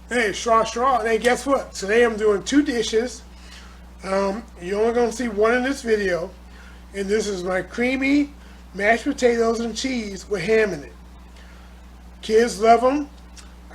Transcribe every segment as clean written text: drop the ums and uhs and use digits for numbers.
Hey, Shrashira. Hey, guess what? Today I'm doing two dishes. You're only going to see one in this video. And this is my creamy mashed potatoes and cheese with ham in it. Kids love them.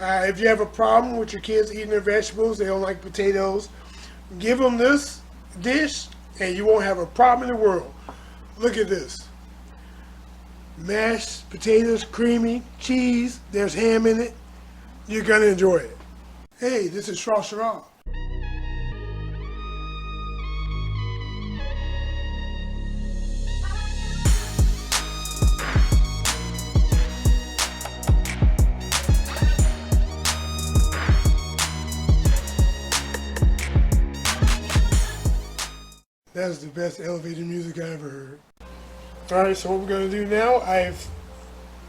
If you have a problem with your kids eating their vegetables, they don't like potatoes, give them this dish and you won't have a problem in the world. Look at this. Mashed potatoes, creamy, cheese, there's ham in it. You're going to enjoy it. Hey, this is Shrashira. That's the best elevator music I ever heard. Alright, so what we're going to do now, I've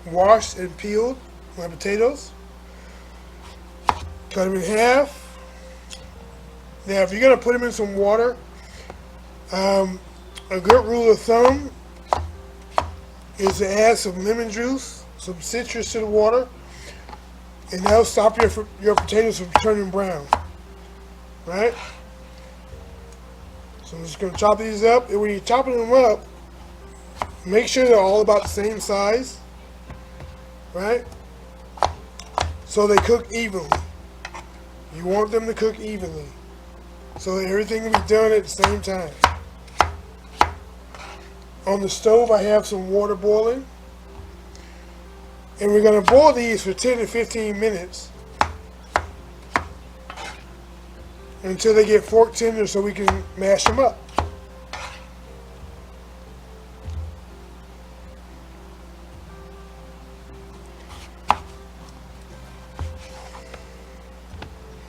washed and peeled my potatoes. Cut them in half. Now, if you're going to put them in some water, a good rule of thumb is to add some lemon juice, some citrus to the water, and that'll stop your potatoes from turning brown. Right? So I'm just going to chop these up, and when you're chopping them up, make sure they're all about the same size, right? So they cook evenly. You want them to cook evenly, so that everything will be done at the same time. On the stove, I have some water boiling, and we're going to boil these for 10 to 15 minutes until they get fork tender so we can mash them up.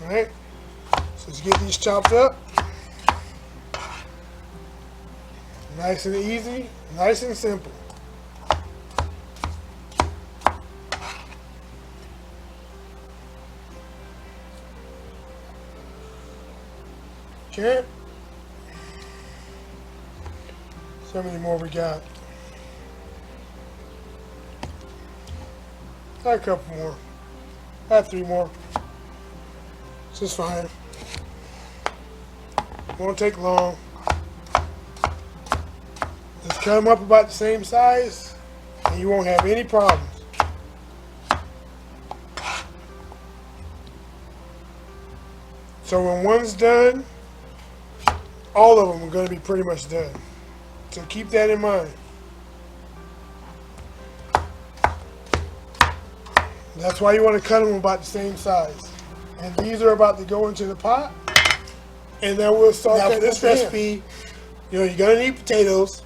Alright, so let's get these chopped up. Nice and easy, nice and simple. Okay. So many more we got? A couple more. I have 3 more. This is fine. Won't take long. Just cut them up about the same size and you won't have any problems. So when one's done, all of them are going to be pretty much done. So keep that in mind. That's why you want to cut them about the same size. And these are about to go into the pot. And then we'll start. Now for this recipe, you're going to need potatoes.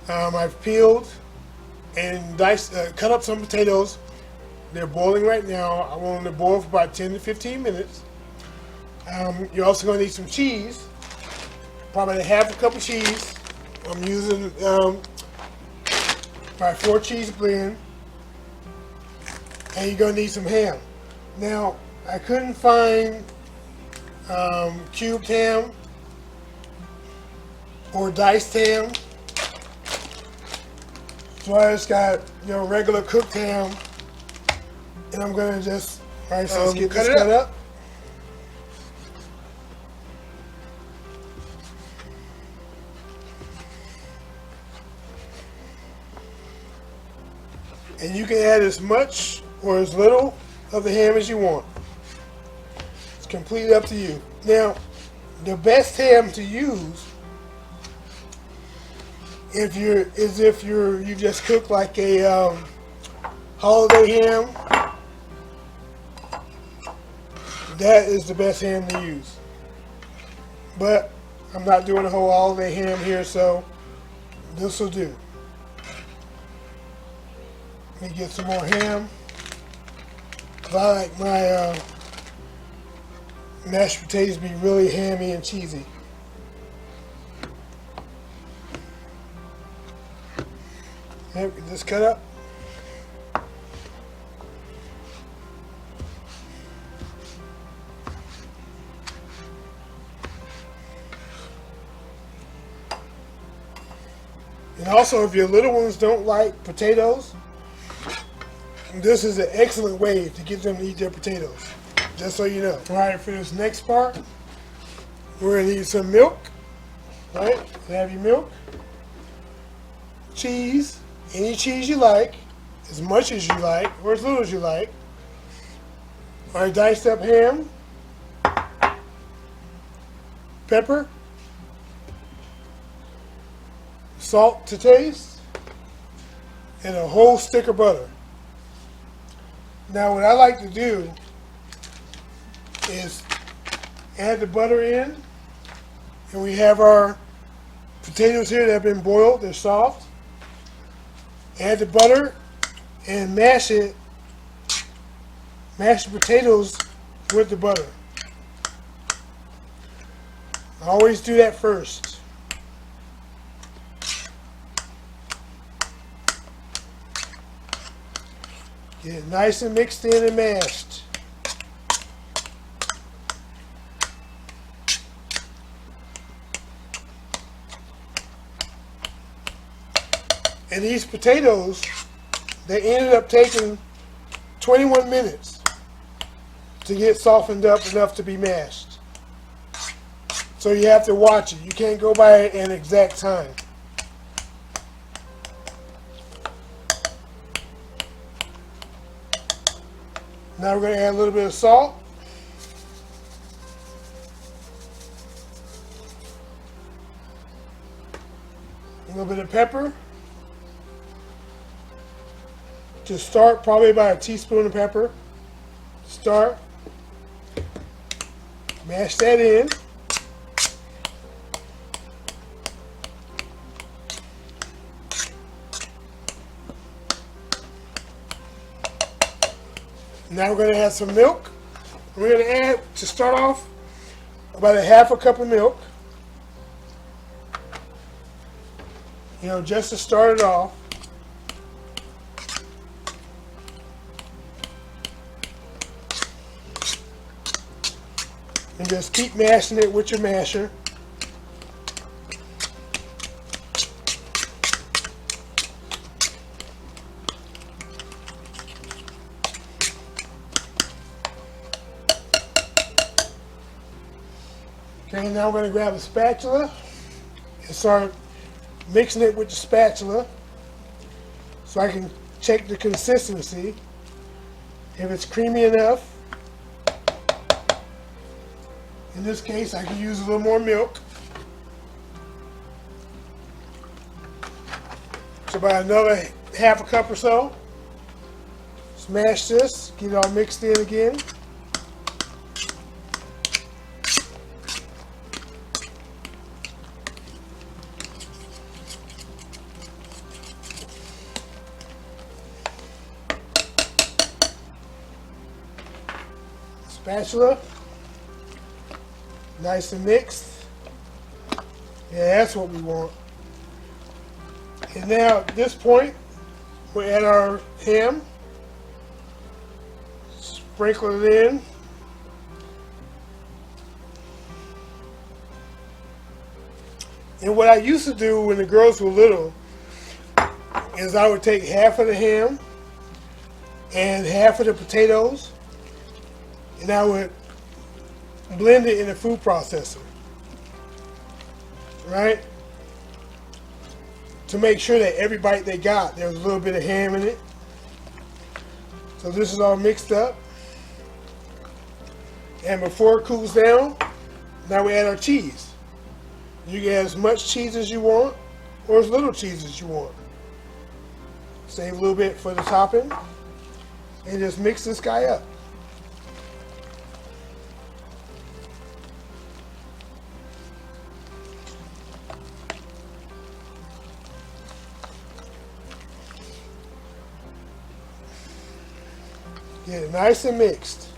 I've peeled and diced, cut up some potatoes. They're boiling right now. I want them to boil for about 10 to 15 minutes. You're also going to need some cheese. Probably half a cup of cheese. I'm using my 4 cheese blend. And you're going to need some ham. Now, I couldn't find cubed ham or diced ham. So I just got, regular cooked ham. And I'm going to just, alright, so let's get this cut up. And you can add as much or as little of the ham as you want. It's completely up to you. Now, the best ham to use if you just cook like a holiday ham. That is the best ham to use. But I'm not doing a whole holiday ham here, so this will do. Let me get some more ham. Cause I like my mashed potatoes to be really hammy and cheesy. Yep, get this cut up. And also, if your little ones don't like potatoes, this is an excellent way to get them to eat their potatoes. Just so you know. All right, for this next part, we're gonna need some milk. All right, have your milk, cheese, any cheese you like, as much as you like, or as little as you like. All right, diced up ham, pepper, salt to taste, and a whole stick of butter. Now what I like to do is add the butter in, and we have our potatoes here that have been boiled, they're soft. Add the butter and mash it, mash the potatoes with the butter. I always do that first. Get it nice and mixed in and mashed. And these potatoes, they ended up taking 21 minutes to get softened up enough to be mashed. So you have to watch it. You can't go by an exact time. Now we're going to add a little bit of salt. A little bit of pepper. To start, probably about a teaspoon of pepper. Start. Mash that in. Now we're going to add some milk. We're going to add, to start off, about a half a cup of milk. You know, just to start it off. And just keep mashing it with your masher. Okay, now I'm going to grab a spatula and start mixing it with the spatula so I can check the consistency. If it's creamy enough, in this case I can use a little more milk. So about another half a cup or so. Smash this, get it all mixed in again. Spatula, nice and mixed. Yeah, that's what we want. And now at this point, we add our ham, sprinkle it in. And what I used to do when the girls were little is I would take half of the ham and half of the potatoes, and I would blend it in a food processor, right? To make sure that every bite they got, there was a little bit of ham in it. So this is all mixed up. And before it cools down, now we add our cheese. You can add as much cheese as you want, or as little cheese as you want. Save a little bit for the topping, and just mix this guy up. Get it nice and mixed.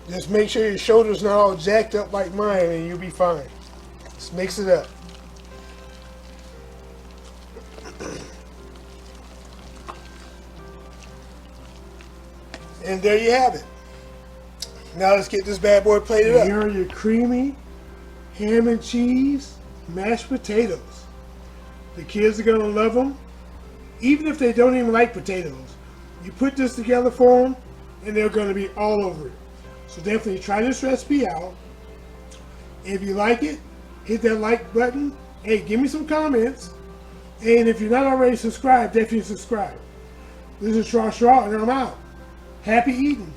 Just make sure your shoulder's not all jacked up like mine and you'll be fine. Just mix it up. And there you have it. Now let's get this bad boy plated up. Here are your creamy ham and cheese mashed potatoes. The kids are going to love them. Even if they don't even like potatoes, You put this together for them, and they're going to be all over it. So definitely try this recipe out. If you like it, hit that like button. Hey, give me some comments. And if you're not already subscribed, definitely subscribe. This is Shrashira, and I'm out. Happy eating.